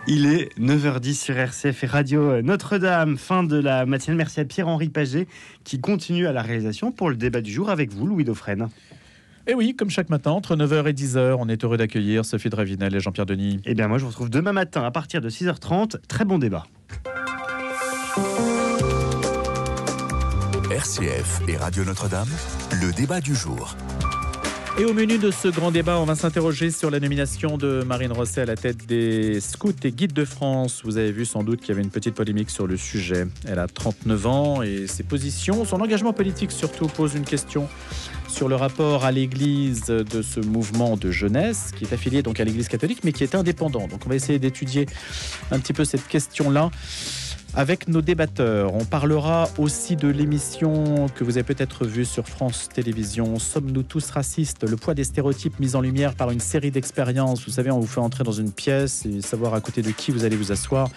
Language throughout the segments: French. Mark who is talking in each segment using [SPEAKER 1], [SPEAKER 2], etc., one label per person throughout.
[SPEAKER 1] Il est 9h10 sur RCF et Radio Notre-Dame. Fin de la matinale. Merci à Pierre-Henri Paget qui continue à la réalisation pour le débat du jour avec vous, Louis Dauphren.
[SPEAKER 2] Et oui, comme chaque matin, entre 9h et 10h, on est heureux d'accueillir Sophie Dravinel et Jean-Pierre Denis.
[SPEAKER 1] Eh bien, moi, je vous retrouve demain matin à partir de 6h30. Très bon débat.
[SPEAKER 3] RCF et Radio Notre-Dame, le débat du jour.
[SPEAKER 2] Et au menu de ce grand débat, on va s'interroger sur la nomination de Marine Rosset à la tête des Scouts et Guides de France. Vous avez vu sans doute qu'il y avait une petite polémique sur le sujet. Elle a 39 ans et ses positions, son engagement politique surtout, pose une question sur le rapport à l'Église de ce mouvement de jeunesse qui est affilié donc à l'Église catholique mais qui est indépendant. Donc on va essayer d'étudier un petit peu cette question-là avec nos débatteurs. On parlera aussi de l'émission que vous avez peut-être vue sur France Télévisions. Sommes-nous tous racistes ? Le poids des stéréotypes mis en lumière par une série d'expériences. Vous savez, on vous fait entrer dans une pièce et savoir à côté de qui vous allez vous asseoir.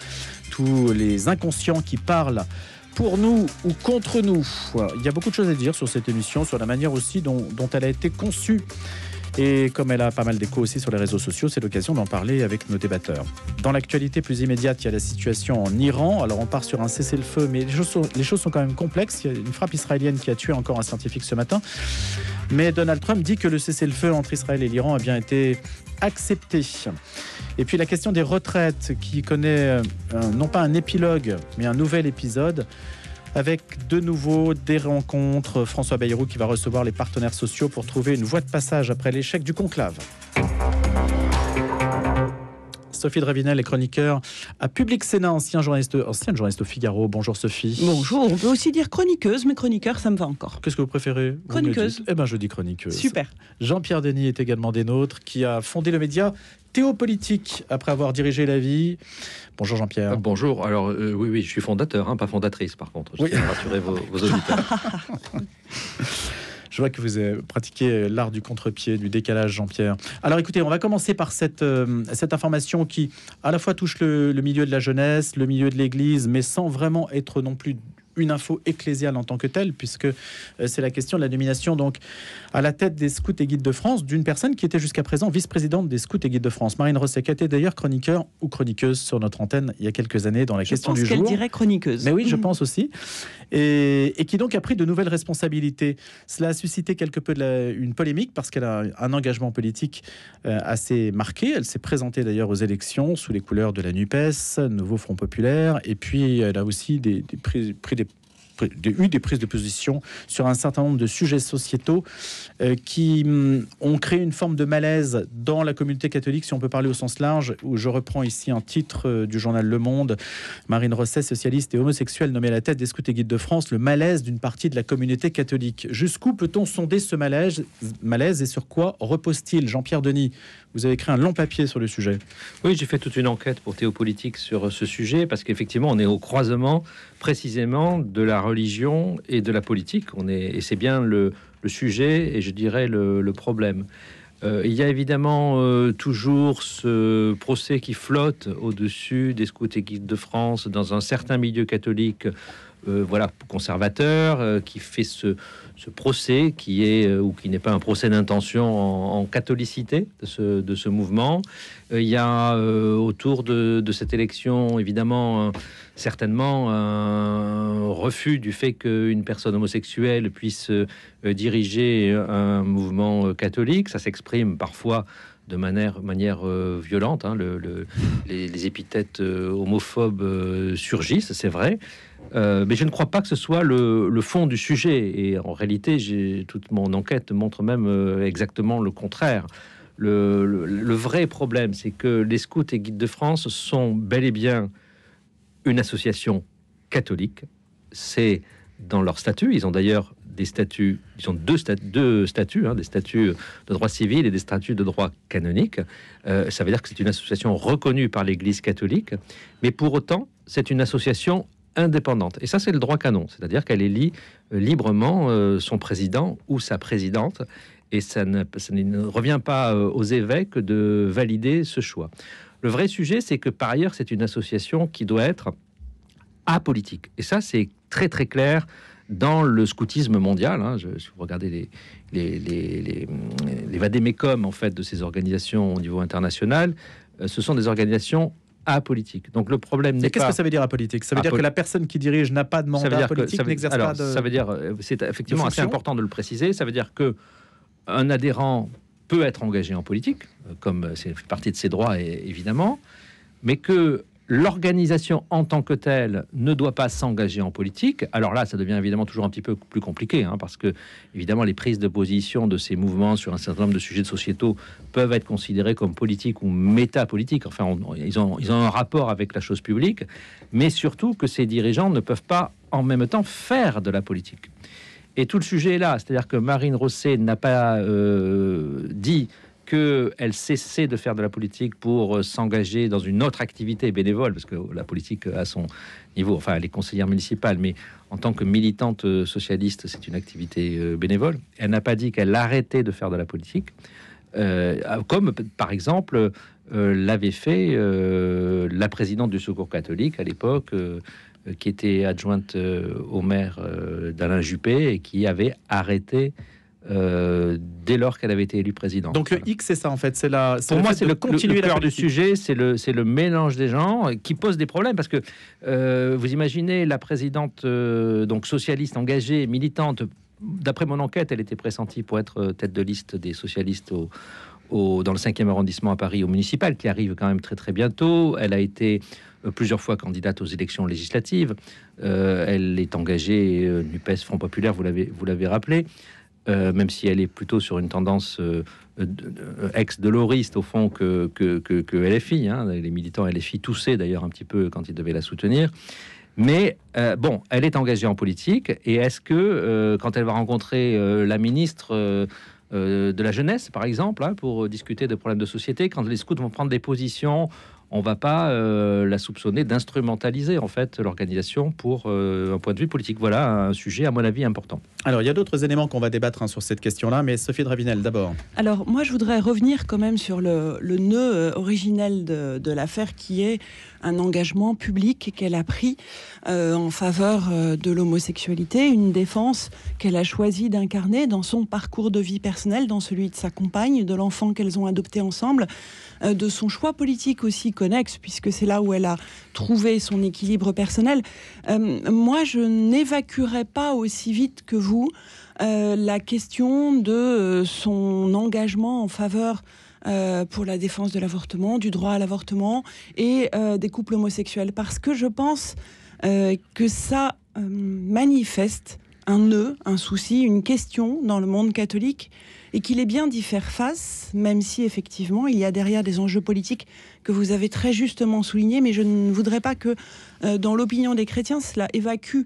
[SPEAKER 2] Tous les inconscients qui parlent pour nous ou contre nous. Il y a beaucoup de choses à dire sur cette émission, sur la manière aussi dont elle a été conçue. Et comme elle a pas mal d'écho aussi sur les réseaux sociaux, c'est l'occasion d'en parler avec nos débatteurs. Dans l'actualité plus immédiate, il y a la situation en Iran. Alors on part sur un cessez-le-feu, mais les choses sont quand même complexes. Il y a une frappe israélienne qui a tué encore un scientifique ce matin. Mais Donald Trump dit que le cessez-le-feu entre Israël et l'Iran a bien été accepté. Et puis la question des retraites qui connaît non pas un épilogue, mais un nouvel épisode. Avec de nouveau des rencontres. François Bayrou qui va recevoir les partenaires sociaux pour trouver une voie de passage après l'échec du conclave. Sophie Dravinel est chroniqueur à Public Sénat, ancienne journaliste au Figaro. Bonjour Sophie.
[SPEAKER 4] Bonjour, on peut aussi dire chroniqueuse, mais chroniqueur, ça me va encore.
[SPEAKER 2] Qu'est-ce que vous préférez ?
[SPEAKER 4] Chroniqueuse.
[SPEAKER 2] Eh bien, je dis chroniqueuse.
[SPEAKER 4] Super.
[SPEAKER 2] Jean-Pierre Denis est également des nôtres, qui a fondé le média Théopolitique après avoir dirigé La Vie. Bonjour Jean-Pierre.
[SPEAKER 5] Bonjour, alors oui, je suis fondateur, pas fondatrice par contre. Je tiens à rassurer vos auditeurs.
[SPEAKER 2] Je vois que vous avez pratiqué l'art du contre-pied, du décalage, Jean-Pierre. Alors écoutez, on va commencer par cette information qui à la fois touche le milieu de la jeunesse, le milieu de l'Église, mais sans vraiment être non plus une info ecclésiale en tant que telle, puisque c'est la question de la nomination donc à la tête des Scouts et Guides de France d'une personne qui était jusqu'à présent vice-présidente des Scouts et Guides de France. Marine Rosset, qui était d'ailleurs chroniqueur ou chroniqueuse sur notre antenne il y a quelques années dans la question du jour.
[SPEAKER 4] Je pense qu'elle dirait chroniqueuse.
[SPEAKER 2] Mais oui, je pense aussi. Et qui donc a pris de nouvelles responsabilités. Cela a suscité quelque peu une polémique parce qu'elle a un engagement politique assez marqué. Elle s'est présentée d'ailleurs aux élections sous les couleurs de la NUPES, Nouveau Front Populaire, et puis elle a aussi eu des prises de position sur un certain nombre de sujets sociétaux qui ont créé une forme de malaise dans la communauté catholique, si on peut parler au sens large, où je reprends ici un titre du journal Le Monde. Marine Rosset, socialiste et homosexuelle, nommée à la tête des Scouts et Guides de France, le malaise d'une partie de la communauté catholique. Jusqu'où peut-on sonder ce malaise et sur quoi repose-t-il ? Jean-Pierre Denis, vous avez écrit un long papier sur le sujet.
[SPEAKER 5] Oui, j'ai fait toute une enquête pour Théopolitique sur ce sujet, parce qu'effectivement, on est au croisement précisément de la religion et de la politique. Et c'est bien le sujet et je dirais le problème. Il y a évidemment toujours ce procès qui flotte au-dessus des Scouts et Guides de France dans un certain milieu catholique, conservateur, qui fait ce procès qui est ou qui n'est pas un procès d'intention en catholicité de ce mouvement. Il y a autour de cette élection évidemment certainement un refus du fait qu'une personne homosexuelle puisse diriger un mouvement catholique. Ça s'exprime parfois de manière violente. Les épithètes homophobes surgissent, c'est vrai. Mais je ne crois pas que ce soit le fond du sujet. Et en réalité, toute mon enquête montre même exactement le contraire. Le vrai problème, c'est que les Scouts et Guides de France sont bel et bien une association catholique. C'est dans leur statut. Ils ont d'ailleurs des statuts. Ils ont deux statuts, des statuts de droit civil et des statuts de droit canonique. Ça veut dire que c'est une association reconnue par l'Église catholique. Mais pour autant, c'est une association indépendante. Et ça, c'est le droit canon. C'est-à-dire qu'elle élit librement son président ou sa présidente. Et ça ne revient pas aux évêques de valider ce choix. Le vrai sujet, c'est que par ailleurs, c'est une association qui doit être apolitique. Et ça, c'est très très clair dans le scoutisme mondial. Si vous regardez les vadémécum en fait de ces organisations au niveau international, ce sont des organisations apolitique. Donc le problème n'est pas...
[SPEAKER 2] Qu'est-ce que ça veut dire apolitique? Ça veut dire que la personne qui dirige n'a pas de mandat politique, n'exerce pas de...
[SPEAKER 5] Ça veut dire, c'est effectivement assez important de le préciser, ça veut dire qu'un adhérent peut être engagé en politique, comme c'est fait partie de ses droits, évidemment, mais que l'organisation en tant que telle ne doit pas s'engager en politique. Alors là, ça devient évidemment toujours un petit peu plus compliqué, parce que évidemment les prises de position de ces mouvements sur un certain nombre de sujets sociétaux peuvent être considérés comme politiques ou métapolitiques. Enfin, ils ont un rapport avec la chose publique, mais surtout que ces dirigeants ne peuvent pas en même temps faire de la politique. Et tout le sujet est là, c'est-à-dire que Marine Rosset n'a pas dit qu'elle cessait de faire de la politique pour s'engager dans une autre activité bénévole, parce que la politique à son niveau, enfin elle est conseillère municipale, mais en tant que militante socialiste, c'est une activité bénévole. Elle n'a pas dit qu'elle arrêtait de faire de la politique, comme par exemple l'avait fait la présidente du Secours catholique à l'époque, qui était adjointe au maire d'Alain Juppé et qui avait arrêté dès lors qu'elle avait été élue présidente.
[SPEAKER 2] Donc le X, c'est ça en fait.
[SPEAKER 5] Pour moi, c'est le cœur du sujet, c'est le mélange des gens qui pose des problèmes, parce que vous imaginez la présidente donc socialiste engagée, militante. D'après mon enquête, elle était pressentie pour être tête de liste des socialistes dans le 5e arrondissement à Paris, au municipal, qui arrive quand même très très bientôt. Elle a été plusieurs fois candidate aux élections législatives. Elle est engagée NUPES, Front Populaire, vous l'avez rappelé. Même si elle est plutôt sur une tendance ex-doloriste au fond que LFI, les militants LFI toussaient d'ailleurs un petit peu quand ils devaient la soutenir. Mais bon, elle est engagée en politique, et est-ce que quand elle va rencontrer la ministre de la jeunesse, par exemple, pour discuter de problèmes de société, quand les scouts vont prendre des positions, on va pas la soupçonner d'instrumentaliser en fait l'organisation pour un point de vue politique. Voilà un sujet à mon avis important.
[SPEAKER 2] Alors il y a d'autres éléments qu'on va débattre sur cette question-là, mais Sophie Dravinel d'abord.
[SPEAKER 4] Alors moi je voudrais revenir quand même sur le nœud originel de l'affaire, qui est un engagement public qu'elle a pris en faveur de l'homosexualité, une défense qu'elle a choisi d'incarner dans son parcours de vie personnelle, dans celui de sa compagne, de l'enfant qu'elles ont adopté ensemble, de son choix politique aussi connexe, puisque c'est là où elle a trouvé son équilibre personnel. Moi, je n'évacuerai pas aussi vite que vous la question de son engagement en faveur pour la défense de l'avortement, du droit à l'avortement et des couples homosexuels, parce que je pense que ça manifeste un nœud, un souci, une question dans le monde catholique, et qu'il est bien d'y faire face, même si effectivement il y a derrière des enjeux politiques que vous avez très justement soulignés, mais je ne voudrais pas que dans l'opinion des chrétiens cela évacue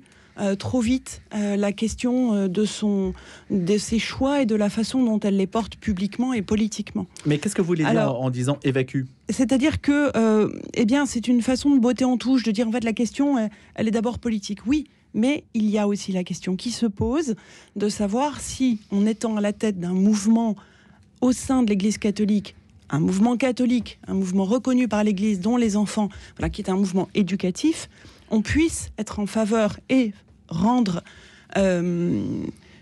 [SPEAKER 4] trop vite la question de ses choix et de la façon dont elle les porte publiquement et politiquement.
[SPEAKER 2] Mais qu'est-ce que vous voulez dire en disant évacue?
[SPEAKER 4] C'est-à-dire que eh bien, c'est une façon de botter en touche, de dire en fait la question elle est d'abord politique, oui, mais il y a aussi la question qui se pose de savoir si, en étant à la tête d'un mouvement au sein de l'Église catholique, un mouvement catholique, un mouvement reconnu par l'Église, dont les enfants, voilà, qui est un mouvement éducatif, on puisse être en faveur et rendre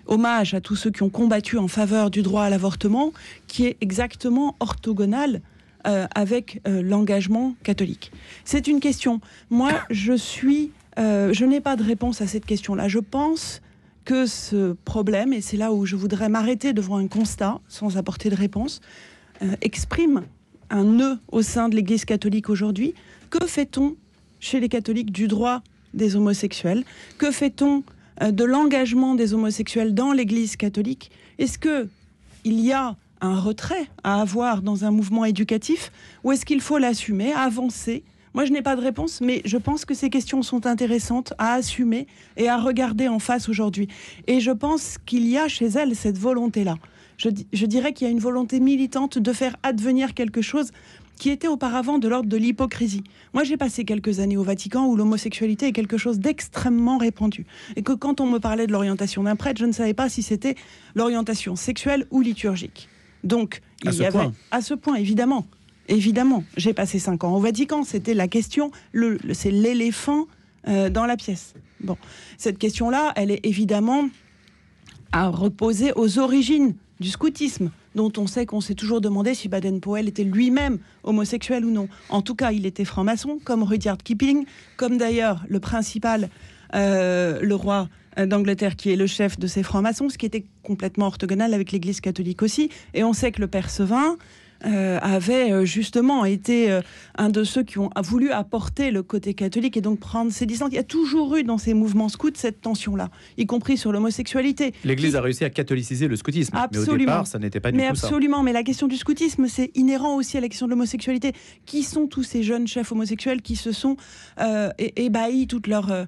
[SPEAKER 4] hommage à tous ceux qui ont combattu en faveur du droit à l'avortement, qui est exactement orthogonal avec l'engagement catholique. C'est une question. Moi, je n'ai pas de réponse à cette question-là. Je pense que ce problème, et c'est là où je voudrais m'arrêter devant un constat, sans apporter de réponse, exprime un nœud au sein de l'Église catholique aujourd'hui. Que fait-on chez les catholiques du droit des homosexuels? Que fait-on de l'engagement des homosexuels dans l'Église catholique? Est-ce qu'il y a un retrait à avoir dans un mouvement éducatif, ou est-ce qu'il faut l'assumer, avancer? Moi, je n'ai pas de réponse, mais je pense que ces questions sont intéressantes à assumer et à regarder en face aujourd'hui. Et je pense qu'il y a chez elles cette volonté-là. Je dirais qu'il y a une volonté militante de faire advenir quelque chose qui était auparavant de l'ordre de l'hypocrisie. Moi, j'ai passé quelques années au Vatican où l'homosexualité est quelque chose d'extrêmement répandu. Et que quand on me parlait de l'orientation d'un prêtre, je ne savais pas si c'était l'orientation sexuelle ou liturgique. Donc, à ce point, évidemment. Évidemment, j'ai passé 5 ans au Vatican, c'était la question, c'est l'éléphant dans la pièce. Bon, cette question-là, elle est évidemment à reposer aux origines du scoutisme, dont on s'est toujours demandé si Baden-Powell était lui-même homosexuel ou non. En tout cas, il était franc-maçon, comme Rudyard Kipling, comme d'ailleurs le principal, le roi d'Angleterre, qui est le chef de ces francs-maçons, ce qui était complètement orthogonal avec l'Église catholique aussi. Et on sait que le père Sevin avait justement été un de ceux qui ont voulu apporter le côté catholique et donc prendre ses distances. Il y a toujours eu dans ces mouvements scouts cette tension-là, y compris sur l'homosexualité.
[SPEAKER 2] L'Église a réussi à catholiciser le scoutisme,
[SPEAKER 4] absolument.
[SPEAKER 2] Mais au départ, ça n'était pas du tout ça.
[SPEAKER 4] Absolument, mais la question du scoutisme, c'est inhérent aussi à la question de l'homosexualité. Qui sont tous ces jeunes chefs homosexuels qui se sont ébahis toute leur...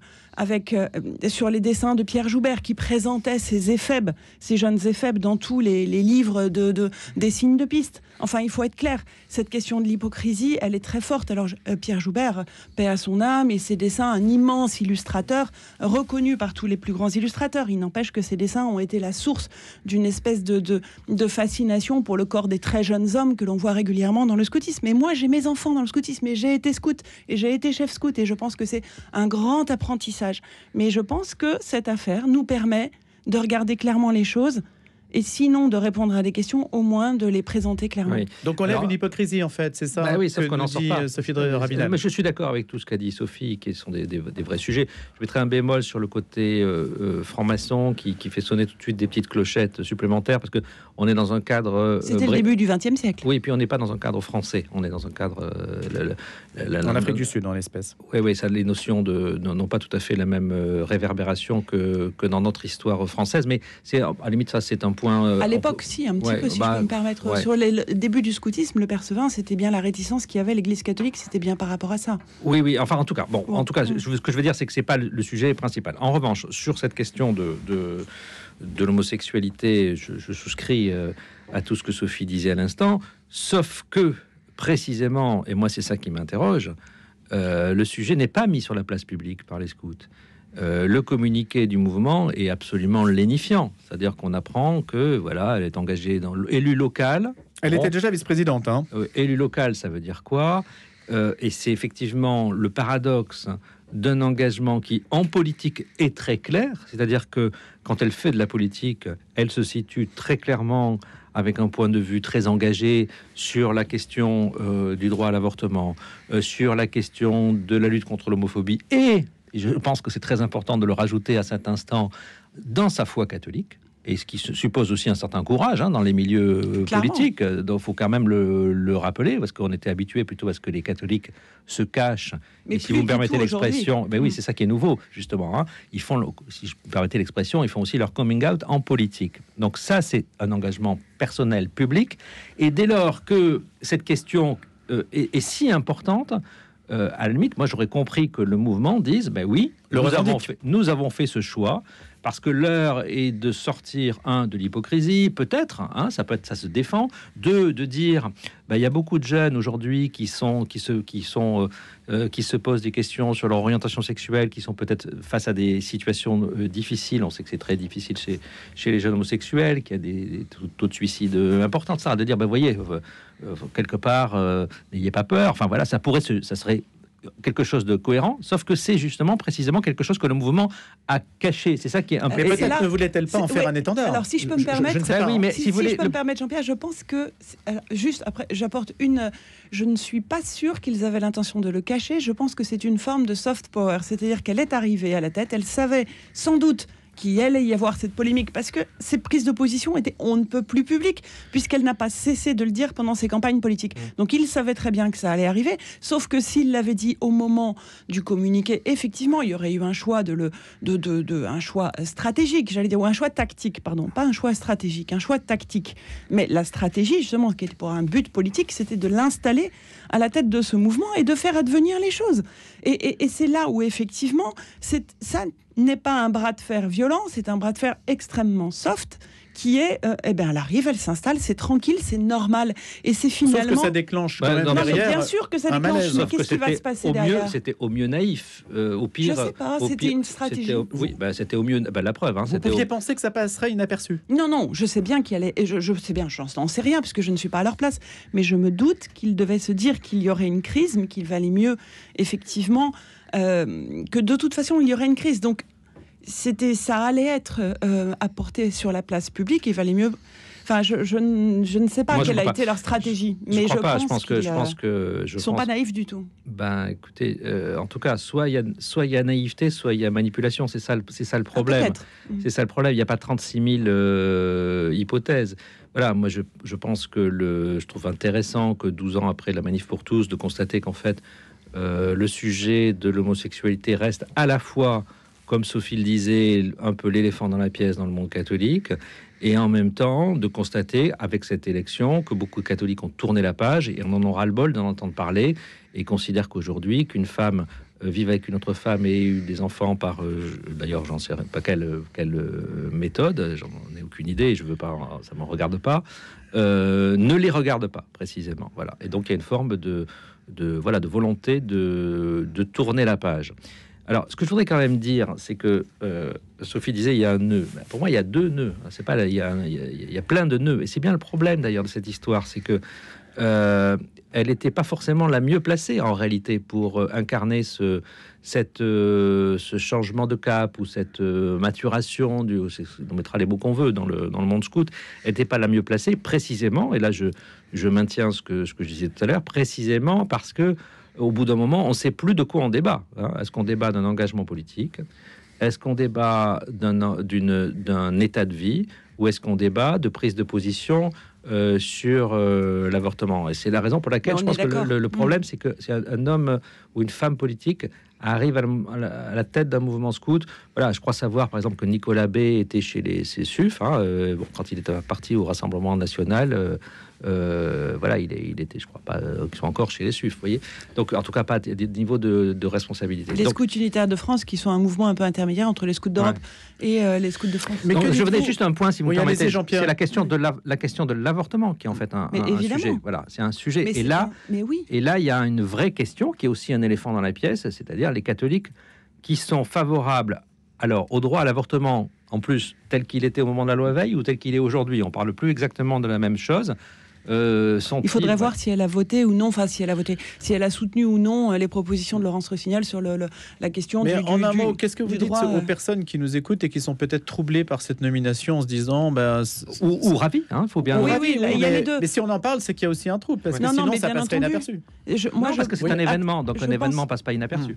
[SPEAKER 4] sur les dessins de Pierre Joubert, qui présentait ces éphèbes, ces jeunes éphèbes dans tous les livres des signes de piste. Enfin, il faut être clair, cette question de l'hypocrisie, elle est très forte. Alors, Pierre Joubert, paix à son âme, et ses dessins, un immense illustrateur, reconnu par tous les plus grands illustrateurs. Il n'empêche que ces dessins ont été la source d'une espèce de fascination pour le corps des très jeunes hommes que l'on voit régulièrement dans le scoutisme. Et moi, j'ai mes enfants dans le scoutisme, et j'ai été scout, et j'ai été chef scout, et je pense que c'est un grand apprentissage. Mais je pense que cette affaire nous permet de regarder clairement les choses, et sinon de répondre à des questions, au moins de les présenter clairement.
[SPEAKER 2] Oui. Donc on lève une hypocrisie en fait, c'est ça
[SPEAKER 5] oui, sauf qu'on n'en sort pas.
[SPEAKER 2] Sophie Rabinal.
[SPEAKER 5] Mais je suis d'accord avec tout ce qu'a dit Sophie, qui sont des vrais sujets. Je mettrai un bémol sur le côté franc-maçon qui fait sonner tout de suite des petites clochettes supplémentaires, parce que on est dans un cadre...
[SPEAKER 4] C'était le début du XXe siècle.
[SPEAKER 5] Oui, et puis on n'est pas dans un cadre français, on est dans un cadre...
[SPEAKER 2] en Afrique du Sud, en l'espèce.
[SPEAKER 5] Oui, ça, les notions n'ont pas tout à fait la même réverbération que dans notre histoire française, mais c'est, à la limite, ça c'est un point...
[SPEAKER 4] à l'époque, si, un petit peu, si je peux me permettre.
[SPEAKER 5] Ouais.
[SPEAKER 4] Sur le début du scoutisme, le père Sevin, c'était bien la réticence qu'il y avait à l'Église catholique, c'était bien par rapport à ça.
[SPEAKER 5] Oui, enfin, en tout cas, ce que je veux dire, c'est que c'est pas le sujet principal. En revanche, sur cette question de l'homosexualité, je souscris à tout ce que Sophie disait à l'instant, sauf que, précisément, et moi c'est ça qui m'interroge, le sujet n'est pas mis sur la place publique par les scouts. Le communiqué du mouvement est absolument lénifiant, c'est-à-dire qu'on apprend que voilà, elle est engagée dans l'élu local.
[SPEAKER 2] Elle était déjà vice-présidente. Hein.
[SPEAKER 5] Élu local, ça veut dire quoi? Et c'est effectivement le paradoxe d'un engagement qui, en politique, est très clair, c'est-à-dire que quand elle fait de la politique, elle se situe très clairement avec un point de vue très engagé sur la question du droit à l'avortement, sur la question de la lutte contre l'homophobie, et je pense que c'est très important de le rajouter à cet instant, dans sa foi catholique, et ce qui suppose aussi un certain courage dans les milieux politiques. Donc, il faut quand même le rappeler, parce qu'on était habitué plutôt à ce que les catholiques se cachent. Mais et si vous me permettez l'expression, ben oui, c'est ça qui est nouveau, justement. Ils font, si je me permettez l'expression, ils font aussi leur coming out en politique. Donc ça, c'est un engagement personnel, public. Et dès lors que cette question est si importante, à la limite, moi, j'aurais compris que le mouvement dise, ben oui, nous avons fait ce choix, parce que l'heure est de sortir, de l'hypocrisie, peut-être, ça se défend, de dire, il y a beaucoup de jeunes aujourd'hui qui se posent des questions sur leur orientation sexuelle, qui sont peut-être face à des situations difficiles. On sait que c'est très difficile chez les jeunes homosexuels, qu'il y a des taux de suicide importants, ça, de dire, voyez, quelque part, n'ayez pas peur. Enfin voilà, ça serait quelque chose de cohérent, sauf que c'est justement précisément quelque chose que le mouvement a caché. C'est ça qui est un peu...
[SPEAKER 2] Mais peut-être ne voulait-elle pas en faire un étendard.
[SPEAKER 4] Alors si je peux me permettre,
[SPEAKER 2] je ne sais pas.
[SPEAKER 5] Oui, mais
[SPEAKER 4] si je peux me permettre, Jean-Pierre, je pense que juste après, j'apporte je ne suis pas sûre qu'ils avaient l'intention de le cacher. Je pense que c'est une forme de soft power, c'est-à-dire qu'elle est arrivée à la tête, elle savait sans doute qu'il allait y avoir cette polémique, parce que ses prises de position étaient on ne peut plus publiques, puisqu'elle n'a pas cessé de le dire pendant ses campagnes politiques. Donc il savait très bien que ça allait arriver, sauf que s'il l'avait dit au moment du communiqué, effectivement, il y aurait eu un choix un choix stratégique, j'allais dire, ou un choix tactique, pardon, pas un choix stratégique, un choix tactique. Mais la stratégie, justement, qui était pour un but politique, c'était de l'installer à la tête de ce mouvement et de faire advenir les choses. Et c'est là où, effectivement, ça n'est pas un bras de fer violent, c'est un bras de fer extrêmement soft, qui est, elle arrive, elle s'installe, c'est tranquille, c'est normal, et c'est finalement...
[SPEAKER 2] Sauf que ça déclenche quand même derrière.
[SPEAKER 4] Bien sûr que ça déclenche, mais qu'est-ce qui va se passer derrière?
[SPEAKER 5] C'était au mieux naïf, au pire...
[SPEAKER 4] Je sais pas, c'était une stratégie.
[SPEAKER 5] C'était au mieux... la preuve,
[SPEAKER 2] Vous pouviez penser que ça passerait inaperçu?
[SPEAKER 4] Non, je sais bien qu'il allait... Et je sais bien, je n'en sais rien, puisque je ne suis pas à leur place, mais je me doute qu'ils devaient se dire qu'il y aurait une crise, mais qu'il valait mieux, effectivement, que de toute façon, il y aurait une crise. Donc, ça allait être apporté sur la place publique, il valait mieux Enfin, je ne sais pas
[SPEAKER 5] Moi, je
[SPEAKER 4] quelle a
[SPEAKER 5] crois
[SPEAKER 4] été leur stratégie,
[SPEAKER 5] Je
[SPEAKER 4] mais
[SPEAKER 5] crois
[SPEAKER 4] je
[SPEAKER 5] pas.
[SPEAKER 4] pense
[SPEAKER 5] Je
[SPEAKER 4] qu'ils
[SPEAKER 5] pense que
[SPEAKER 4] ne sont pas naïfs du tout.
[SPEAKER 5] Ben, écoutez, en tout cas, soit il y a naïveté, soit il y a manipulation. C'est ça le problème.
[SPEAKER 4] Peut-être.
[SPEAKER 5] C'est ça le problème. Il n'y a pas 36 000 hypothèses. Voilà, moi je pense que je trouve intéressant que 12 ans après la manif pour tous, de constater qu'en fait le sujet de l'homosexualité reste à la fois, comme Sophie le disait, un peu l'éléphant dans la pièce dans le monde catholique, et en même temps de constater avec cette élection que beaucoup de catholiques ont tourné la page et on en aura le bol d'en entendre parler et considèrent qu'aujourd'hui qu'une femme vive avec une autre femme et ait eu des enfants par d'ailleurs j'en sais pas quelle méthode, j'en ai aucune idée, je veux pas, ça m'en regarde pas, ne les regarde pas précisément, voilà. Et donc il y a une forme de volonté de tourner la page. Alors, ce que je voudrais quand même dire, c'est que Sophie disait il y a un nœud. Pour moi, il y a deux nœuds. C'est pas il y a plein de nœuds. Et c'est bien le problème d'ailleurs de cette histoire, c'est que elle n'était pas forcément la mieux placée en réalité pour incarner ce changement de cap ou cette maturation on mettra les mots qu'on veut dans le monde scout. Elle n'était pas la mieux placée précisément. Et là, je maintiens ce que je disais tout à l'heure, précisément parce que au bout d'un moment, on ne sait plus de quoi on débat. Est-ce qu'on débat d'un engagement politique? Est-ce qu'on débat d'un état de vie? Ou est-ce qu'on débat de prise de position sur l'avortement? Et c'est la raison pour laquelle je pense que le problème, c'est que c'est un homme ou une femme politique arrive à la tête d'un mouvement scout. Voilà, je crois savoir, par exemple, que Nicolas B était chez les CSUF, quand il était parti au Rassemblement national. Voilà, il était, je crois pas qu'ils sont encore chez les SUF, vous voyez. Donc, en tout cas, pas à des niveaux de responsabilité.
[SPEAKER 4] Les scouts unitaires de France, qui sont un mouvement un peu intermédiaire entre les scouts d'Europe et les scouts de France.
[SPEAKER 5] Mais je voudrais juste un point, si vous me permettez.
[SPEAKER 2] Jean-Pierre.
[SPEAKER 5] C'est la question de l'avortement qui est en fait un sujet. Voilà, c'est un sujet.
[SPEAKER 4] Mais
[SPEAKER 5] et là, il y a une vraie question qui est aussi un éléphant dans la pièce, c'est-à-dire les catholiques qui sont favorables au droit à l'avortement, en plus tel qu'il était au moment de la loi Veil ou tel qu'il est aujourd'hui. On parle plus exactement de la même chose.
[SPEAKER 4] Il faudrait voir si elle a voté ou non, si elle a soutenu ou non les propositions de Laurence Rossignol sur la question
[SPEAKER 2] Mais en un mot, qu'est-ce que vous dites
[SPEAKER 4] droit,
[SPEAKER 2] aux personnes qui nous écoutent et qui sont peut-être troublées par cette nomination en se disant
[SPEAKER 5] ou ravis, faut bien.
[SPEAKER 4] Oui, il y a les deux.
[SPEAKER 2] Mais si on en parle, c'est qu'il y a aussi un trouble, parce que sinon ça passerait inaperçu.
[SPEAKER 5] Parce que c'est un événement, donc un événement passe pas inaperçu.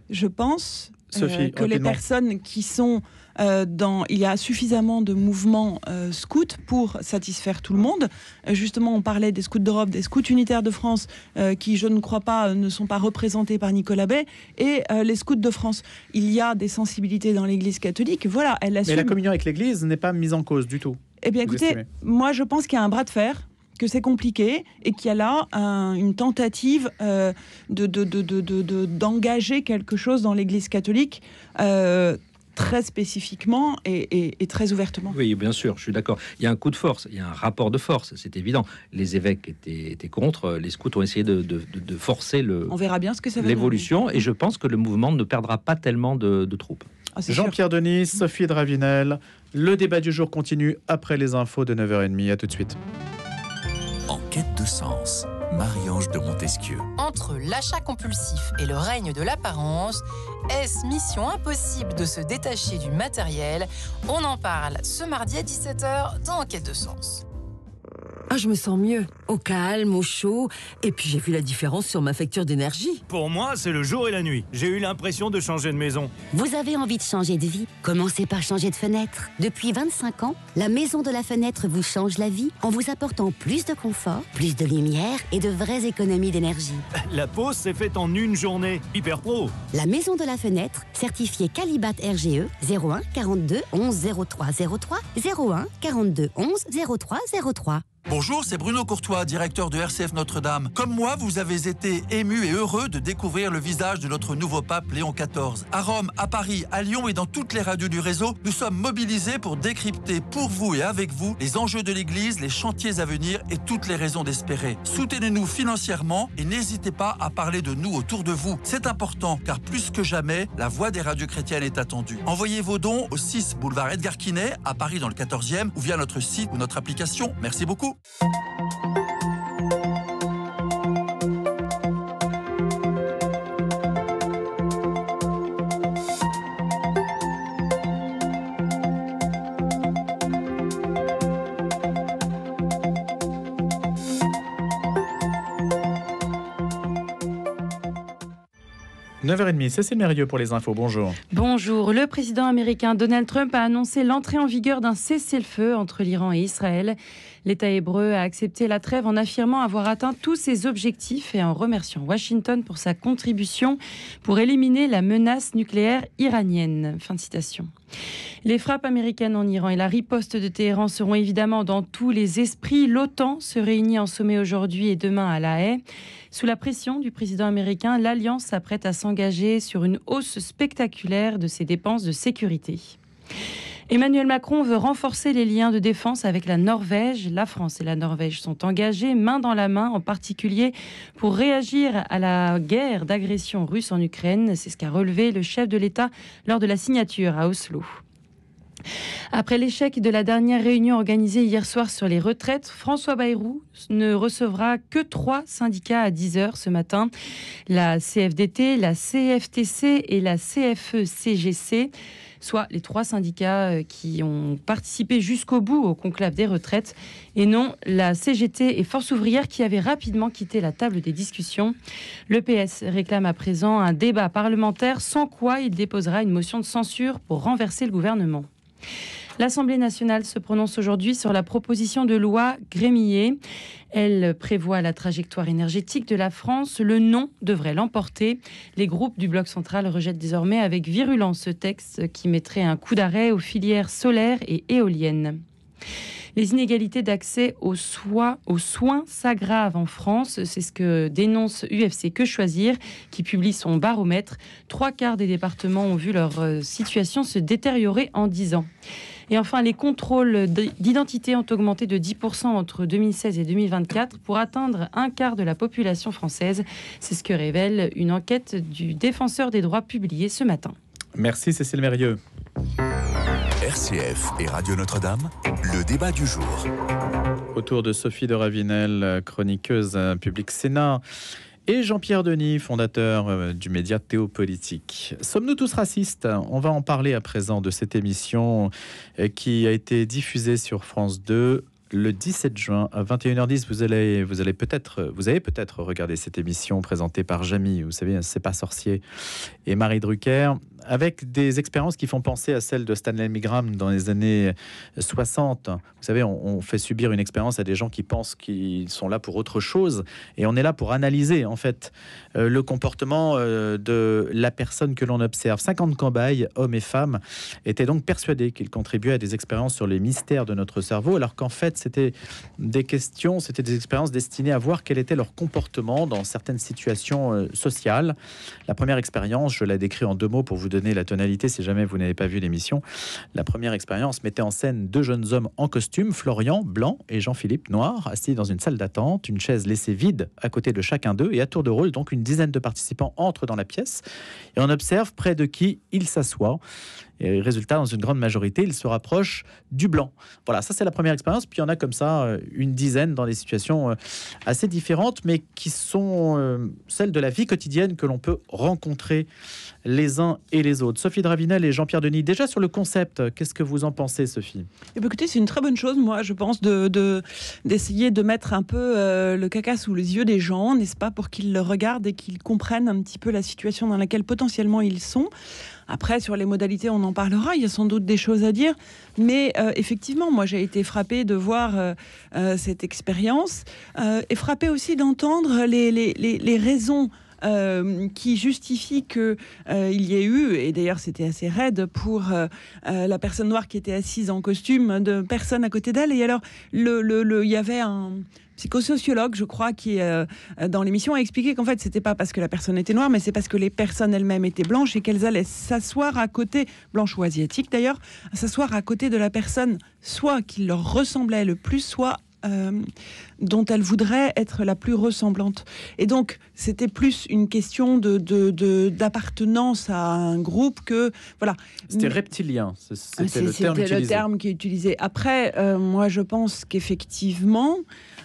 [SPEAKER 4] Je pense
[SPEAKER 2] Sophie,
[SPEAKER 4] que les personnes qui sont il y a suffisamment de mouvements scouts pour satisfaire tout le monde. Justement, on parlait des scouts d'Europe, des scouts unitaires de France, qui, je ne crois pas, ne sont pas représentés par Nicolas Bay, et les scouts de France. Il y a des sensibilités dans l'Église catholique. Voilà, elle assume.
[SPEAKER 2] Mais la communion avec l'Église n'est pas mise en cause du tout.
[SPEAKER 4] Eh bien, écoutez, moi, je pense qu'il y a un bras de fer, que c'est compliqué et qu'il y a là une tentative d'engager quelque chose dans l'Église catholique très spécifiquement et très ouvertement.
[SPEAKER 5] Oui, bien sûr, je suis d'accord. Il y a un coup de force, il y a un rapport de force, c'est évident. Les évêques étaient contre, les scouts ont essayé de forcer
[SPEAKER 4] on verra bien ce que ça va
[SPEAKER 5] l'évolution,
[SPEAKER 4] donner.
[SPEAKER 5] et je pense que le mouvement ne perdra pas tellement de troupes.
[SPEAKER 2] Jean-Pierre Denis, Sophie Dravinel, le débat du jour continue après les infos de 9h30. À tout de suite.
[SPEAKER 3] En quête de sens, Marie-Ange de Montesquieu.
[SPEAKER 6] Entre l'achat compulsif et le règne de l'apparence, est-ce mission impossible de se détacher du matériel? On en parle ce mardi à 17h dans En quête de sens.
[SPEAKER 7] Ah, je me sens mieux, au calme, au chaud, et puis j'ai vu la différence sur ma facture d'énergie.
[SPEAKER 8] Pour moi, c'est le jour et la nuit. J'ai eu l'impression de changer de maison.
[SPEAKER 9] Vous avez envie de changer de vie? Commencez par changer de fenêtre. Depuis 25 ans, la Maison de la Fenêtre vous change la vie en vous apportant plus de confort, plus de lumière et de vraies économies d'énergie.
[SPEAKER 8] La pause s'est faite en une journée. Hyper pro.
[SPEAKER 9] La Maison de la Fenêtre, certifiée Calibat RGE 01 42 11 03 03 01 42 11 03 03.
[SPEAKER 10] Bonjour, c'est Bruno Courtois, directeur de RCF Notre-Dame. Comme moi, vous avez été ému et heureux de découvrir le visage de notre nouveau pape Léon XIV. À Rome, à Paris, à Lyon et dans toutes les radios du réseau, nous sommes mobilisés pour décrypter pour vous et avec vous les enjeux de l'Église, les chantiers à venir et toutes les raisons d'espérer. Soutenez-nous financièrement et n'hésitez pas à parler de nous autour de vous. C'est important car plus que jamais, la voix des radios chrétiennes est attendue. Envoyez vos dons au 6 boulevard Edgar Quinet, à Paris dans le 14e, ou via notre site ou notre application. Merci beaucoup.
[SPEAKER 2] 9h30, Cécile Mérieux pour les infos, bonjour.
[SPEAKER 11] Bonjour, le président américain Donald Trump a annoncé l'entrée en vigueur d'un cessez-le-feu entre l'Iran et Israël. L'État hébreu a accepté la trêve en affirmant avoir atteint tous ses objectifs et en remerciant Washington pour sa contribution pour éliminer la menace nucléaire iranienne. Fin de citation. Les frappes américaines en Iran et la riposte de Téhéran seront évidemment dans tous les esprits. L'OTAN se réunit en sommet aujourd'hui et demain à La Haye. Sous la pression du président américain, l'Alliance s'apprête à s'engager sur une hausse spectaculaire de ses dépenses de sécurité. Emmanuel Macron veut renforcer les liens de défense avec la Norvège. La France et la Norvège sont engagées main dans la main, en particulier pour réagir à la guerre d'agression russe en Ukraine. C'est ce qu'a relevé le chef de l'État lors de la signature à Oslo. Après l'échec de la dernière réunion organisée hier soir sur les retraites, François Bayrou ne recevra que 3 syndicats à 10h ce matin. La CFDT, la CFTC et la CFE-CGC, soit les 3 syndicats qui ont participé jusqu'au bout au conclave des retraites, et non la CGT et Force ouvrière qui avaient rapidement quitté la table des discussions. Le PS réclame à présent un débat parlementaire, sans quoi il déposera une motion de censure pour renverser le gouvernement. L'Assemblée nationale se prononce aujourd'hui sur la proposition de loi Grémillet. Elle prévoit la trajectoire énergétique de la France. Le non devrait l'emporter. Les groupes du bloc central rejettent désormais avec virulence ce texte qui mettrait un coup d'arrêt aux filières solaires et éoliennes. Les inégalités d'accès aux soins s'aggravent en France. C'est ce que dénonce UFC Que Choisir, qui publie son baromètre. 3/4 des départements ont vu leur situation se détériorer en 10 ans. Et enfin, les contrôles d'identité ont augmenté de 10% entre 2016 et 2024 pour atteindre 1/4 de la population française. C'est ce que révèle une enquête du Défenseur des droits publiée ce matin.
[SPEAKER 2] Merci Cécile Mérieux.
[SPEAKER 3] RCF et Radio Notre-Dame, le débat du jour.
[SPEAKER 2] Autour de Sophie de Ravinel, chroniqueuse Public Sénat, et Jean-Pierre Denis, fondateur du média Théopolitique. Sommes-nous tous racistes ? On va en parler à présent de cette émission qui a été diffusée sur France 2 le 17 juin à 21h10. Vous avez peut-être regardé cette émission présentée par Jamy, vous savez, C'est pas sorcier, et Marie Drucker, avec des expériences qui font penser à celles de Stanley Milgram dans les années 60. Vous savez, on fait subir une expérience à des gens qui pensent qu'ils sont là pour autre chose, et on est là pour analyser en fait le comportement de la personne que l'on observe. 50 cobayes, hommes et femmes, étaient donc persuadés qu'ils contribuaient à des expériences sur les mystères de notre cerveau, alors qu'en fait c'était des expériences destinées à voir quel était leur comportement dans certaines situations sociales. La première expérience, je la décris en 2 mots pour vous donner la tonalité si jamais vous n'avez pas vu l'émission. La première expérience mettait en scène 2 jeunes hommes en costume, Florian, blanc, et Jean-Philippe, noir, assis dans une salle d'attente, une chaise laissée vide à côté de chacun d'eux, et à tour de rôle, donc une dizaine de participants entrent dans la pièce, et on observe près de qui ils s'assoient. Et résultat, dans une grande majorité, ils se rapprochent du blanc. Voilà, ça c'est la première expérience. Puis il y en a comme ça une dizaine dans des situations assez différentes, mais qui sont celles de la vie quotidienne que l'on peut rencontrer les uns et les autres. Sophie de Ravinel et Jean-Pierre Denis, déjà sur le concept, qu'est-ce que vous en pensez, Sophie ?
[SPEAKER 4] Eh bien, écoutez, c'est une très bonne chose, moi, je pense, d'essayer de mettre un peu le caca sous les yeux des gens, n'est-ce pas, pour qu'ils le regardent et qu'ils comprennent un petit peu la situation dans laquelle potentiellement ils sont. Après, sur les modalités, on en parlera. Il y a sans doute des choses à dire. Mais effectivement, moi, j'ai été frappée de voir cette expérience et frappée aussi d'entendre les raisons qui justifient qu'il y ait eu, et d'ailleurs c'était assez raide pour la personne noire qui était assise en costume, de personnes à côté d'elle. Et alors, il y avait un psychosociologue, je crois, qui dans l'émission a expliqué qu'en fait c'était pas parce que la personne était noire, mais c'est parce que les personnes elles-mêmes étaient blanches et qu'elles allaient s'asseoir à côté, blanches ou asiatiques d'ailleurs, s'asseoir à côté de la personne soit qui leur ressemblait le plus, soit dont elle voudrait être la plus ressemblante. Et donc, c'était plus une question d'appartenance à un groupe que... Voilà.
[SPEAKER 2] C'était reptilien, c'était le
[SPEAKER 4] terme qui est utilisé. Après, moi, je pense qu'effectivement,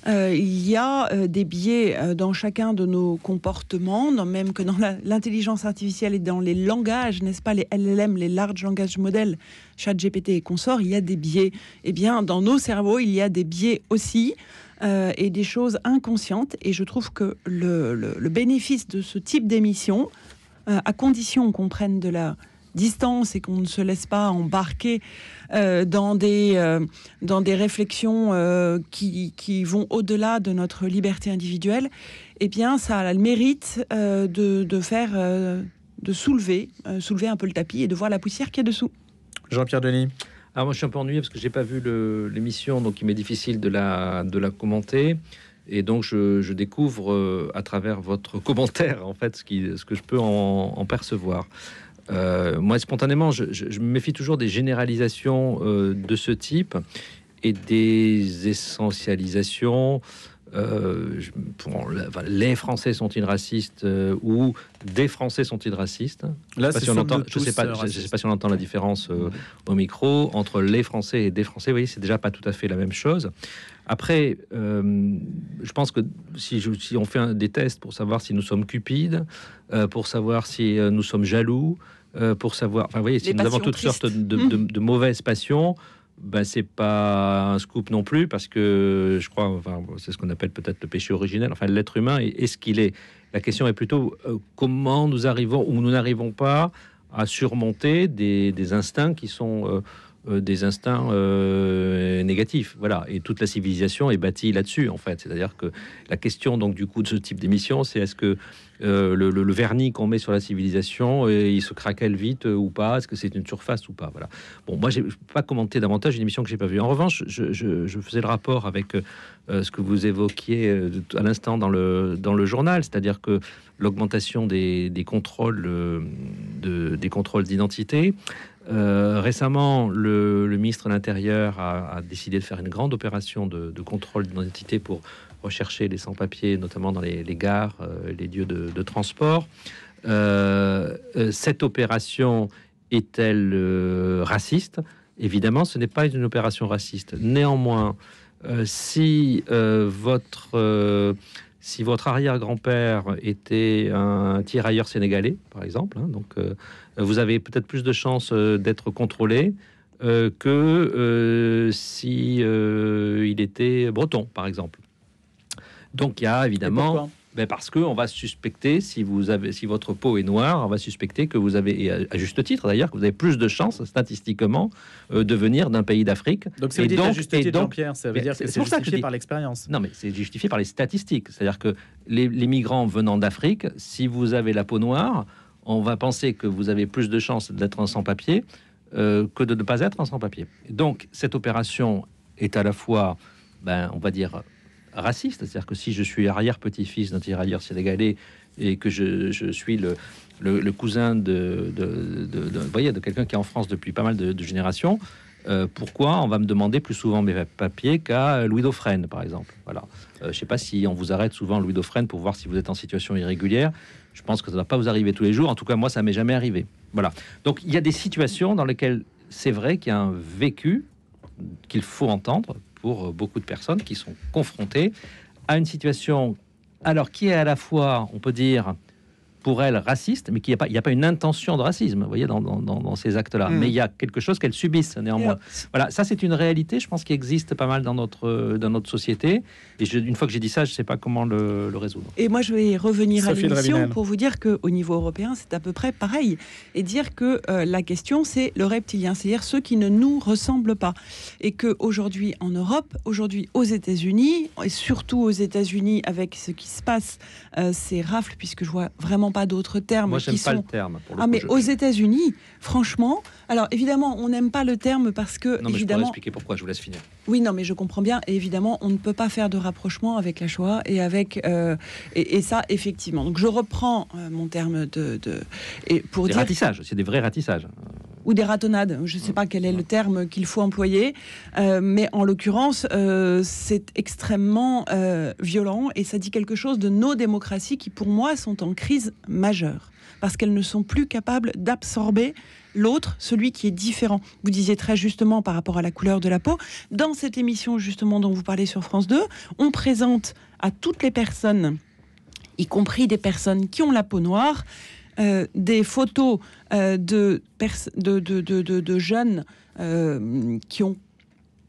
[SPEAKER 4] il y a des biais dans chacun de nos comportements, même que dans l'intelligence artificielle et dans les langages, n'est-ce pas, les LLM, les Large Language Models, ChatGPT et consorts, il y a des biais. Eh bien, dans nos cerveaux, il y a des biais aussi, et des choses inconscientes. Et je trouve que le bénéfice de ce type d'émission, à condition qu'on prenne de la distance et qu'on ne se laisse pas embarquer dans des réflexions qui vont au-delà de notre liberté individuelle, eh bien, ça a le mérite de soulever un peu le tapis et de voir la poussière qu'il y a dessous.
[SPEAKER 2] Jean-Pierre Denis.
[SPEAKER 5] Alors moi, je suis un peu ennuyé parce que j'ai pas vu l'émission, donc il m'est difficile de la commenter. Et donc, je découvre à travers votre commentaire, en fait, ce que je peux en percevoir. Moi, spontanément, je me méfie toujours des généralisations de ce type et des essentialisations. Les Français sont-ils racistes ou des Français sont-ils racistes?
[SPEAKER 2] Là,
[SPEAKER 5] je ne sais pas si on entend la différence au micro entre les Français et des Français. Vous voyez, c'est déjà pas tout à fait la même chose. Après, je pense que si on fait des tests pour savoir si nous sommes cupides, pour savoir si nous sommes jaloux, pour savoir, enfin, vous voyez, si nous avons toutes sortes de mauvaises passions, ben, c'est pas un scoop non plus, parce que je crois, enfin, c'est ce qu'on appelle peut-être le péché originel. Enfin, l'être humain est ce qu'il est. La question est plutôt comment nous arrivons ou nous n'arrivons pas à surmonter des instincts qui sont des instincts négatifs. Voilà. Et toute la civilisation est bâtie là-dessus, en fait. C'est-à-dire que la question, donc, du coup, de ce type d'émission, c'est est-ce que le vernis qu'on met sur la civilisation, il se craquelle vite ou pas? Est-ce que c'est une surface ou pas? Voilà. Bon, moi, je ne peux pas commenter davantage une émission que j'ai pas vue. En revanche, je faisais le rapport avec ce que vous évoquiez à l'instant dans le journal, c'est-à-dire que l'augmentation des contrôles des contrôles d'identité. Récemment, le ministre de l'Intérieur a décidé de faire une grande opération de contrôle d'identité pour rechercher les sans-papiers, notamment dans les gares, les lieux de transport. Cette opération est-elle raciste? Évidemment, ce n'est pas une opération raciste. Néanmoins, si votre arrière-grand-père était un tirailleur sénégalais, par exemple, donc vous avez peut-être plus de chances d'être contrôlé que si il était breton, par exemple. Donc il y a évidemment, parce qu'on va suspecter, si votre peau est noire, on va suspecter que vous avez, et à juste titre d'ailleurs, que vous avez plus de chances statistiquement de venir d'un pays d'Afrique.
[SPEAKER 2] Donc c'est à juste titre, Jean-Pierre, ça veut dire que c'est justifié par l'expérience.
[SPEAKER 5] Non, mais c'est justifié par les statistiques. C'est-à-dire que les migrants venant d'Afrique, si vous avez la peau noire, on va penser que vous avez plus de chances d'être un sans-papier que de ne pas être un sans-papier. Donc cette opération est à la fois, on va dire, raciste, c'est-à-dire que si je suis arrière-petit-fils d'un tirailleur sénégalais et que je suis le cousin de quelqu'un qui est en France depuis pas mal de générations, pourquoi on va me demander plus souvent mes papiers qu'à Louis Dauphren, par exemple? Voilà. Je ne sais pas si on vous arrête souvent Louis Dauphren pour voir si vous êtes en situation irrégulière. Je pense que ça ne va pas vous arriver tous les jours. En tout cas, moi, ça m'est jamais arrivé. Voilà. Donc, il y a des situations dans lesquelles c'est vrai qu'il y a un vécu qu'il faut entendre pour beaucoup de personnes qui sont confrontées à une situation, alors qui est à la fois, on peut dire, pour elles raciste, mais qu'il n'y a pas une intention de racisme, vous voyez, dans ces actes-là. Mais il y a quelque chose qu'elles subissent néanmoins. Voilà, ça c'est une réalité, je pense, qui existe pas mal dans notre société. Et une fois que j'ai dit ça, je ne sais pas comment le résoudre.
[SPEAKER 4] Et moi, je vais revenir à l'émission pour vous dire qu'au niveau européen, c'est à peu près pareil. Et dire que la question, c'est le reptilien, c'est-à-dire ceux qui ne nous ressemblent pas. Et qu'aujourd'hui, en Europe, aujourd'hui aux États-Unis, et surtout aux États-Unis, avec ce qui se passe, ces rafles, puisque je vois vraiment pas d'autres termes.
[SPEAKER 5] Moi, j'aime pas le terme.
[SPEAKER 4] Mais aux États-Unis, franchement, alors évidemment, on n'aime pas le terme parce que
[SPEAKER 5] non, mais
[SPEAKER 4] évidemment.
[SPEAKER 5] Je pourrais expliquer pourquoi. Je vous laisse finir.
[SPEAKER 4] Oui, non, mais je comprends bien. Et évidemment, on ne peut pas faire de rapprochement avec la Shoah et avec et ça effectivement. Donc je reprends mon terme et pour
[SPEAKER 5] des
[SPEAKER 4] dire
[SPEAKER 5] ratissages. C'est des vrais ratissages.
[SPEAKER 4] Ou des ratonnades, je ne sais pas quel est le terme qu'il faut employer, mais en l'occurrence, c'est extrêmement violent et ça dit quelque chose de nos démocraties qui, pour moi, sont en crise majeure, parce qu'elles ne sont plus capables d'absorber l'autre, celui qui est différent. Vous disiez très justement par rapport à la couleur de la peau, dans cette émission justement dont vous parlez sur France 2, on présente à toutes les personnes, y compris des personnes qui ont la peau noire, des photos de jeunes qui ont